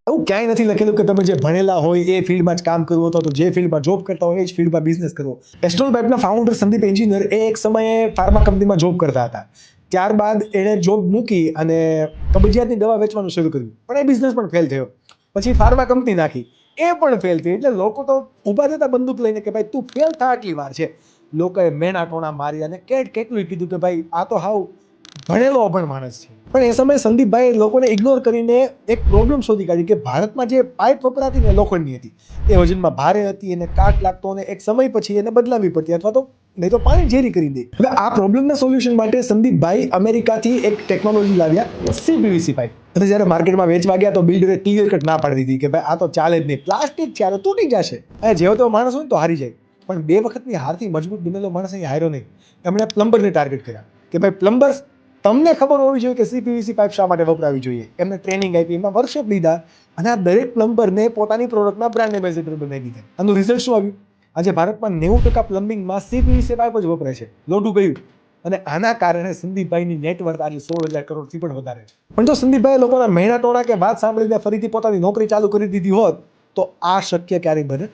એવું ક્યાંય નથી લખેલું કે તમે જે ભણેલા હોય એ ફિલ્ડમાં જ કામ કરવું હતું, તો જે ફિલ્ડમાં જોબ કરતા હોય એ જ ફિલ્ડમાં બિઝનેસ કરવો. એસ્ટ્રોલ પાઇપના ફાઉન્ડર સંદીપ એન્જિનિયર એ એક સમયે ફાર્મા કંપનીમાં જોબ કરતા હતા. ત્યારબાદ એણે જોબ મૂકી અને કબજિયાતની દવા વેચવાનું શરૂ કર્યું, પણ એ બિઝનેસ પણ ફેલ થયો. પછી ફાર્મા કંપની નાખી, એ પણ ફેલ થઈ. એટલે લોકો તો ઊભા થતા બંદૂક લઈને કે ભાઈ તું ફેલ થા આટલી વાર છે. લોકોએ મેણા ટોણા મારી અને કેટલું કીધું કે ભાઈ આ તો હાવ ભણેલો અભણ માણસ છે. પણ એ સમયે સંદીપભાઈ લોકોને ઇગ્નોર કરીને એક પ્રોબ્લેમ શોધી કાઢી કે ભારતમાં જે પાઇપ વપરાતી ને લોખંડની હતી, એ વજનમાં ભારે હતી, એને કાટ લાગતો અને એક સમય પછી એને બદલાવી પડતી, અથવા તો નહીં તો પાણી ઝેરી કરી દે. હવે આ પ્રોબ્લેમના સોલ્યુશન માટે સંદીપભાઈ અમેરિકાથી એક ટેકનોલોજી લાવ્યા, CPVC પાઇપ. અને જ્યારે માર્કેટમાં વેચવા ગયા તો બિલ્ડરે ક્લિયર કટ ના પાડી દીધી કે ભાઈ આ તો ચાલે જ નહીં, પ્લાસ્ટિક છે, આ તો તૂટી જશે. અને જેવો તેવો માણસ હોય ને તો હારી જાય. પણ 2 વખતની હારથી મજબૂત બનેલો માણસ અહીં હાર્યો નહીં. એમણે પ્લમ્બરને ટાર્ગેટ કર્યા કે ભાઈ પ્લમ્બર, તમને ખબર હોવી જોઈએ કે CPVC પાઇપ શા માટે વપરાવી જોઈએ. એમને ટ્રેનિંગ આપી, એમાં વર્કશોપ લીધા અને આ દરેક પ્લમ્બરને પોતાની પ્રોડક્ટના બ્રાન્ડ એમ્બેસેડર બનાવી દીધા. આનું રિઝલ્ટ શું આવ્યું? આજે ભારતમાં 90% પ્લમ્બિંગમાં CPVC પાઇપ જ વપરાય છે. લોઢું ગયું. અને આના કારણે સંદીપભાઈની નેટવર્થ આજે 16,000 કરોડથી પણ વધારે છે. પણ જો સંદીપભાઈ લોકોના મહેણા ટોણા કે વાત સાંભળીને ફરીથી પોતાની નોકરી ચાલુ કરી દીધી હોત તો આ શક્ય ક્યારેય બને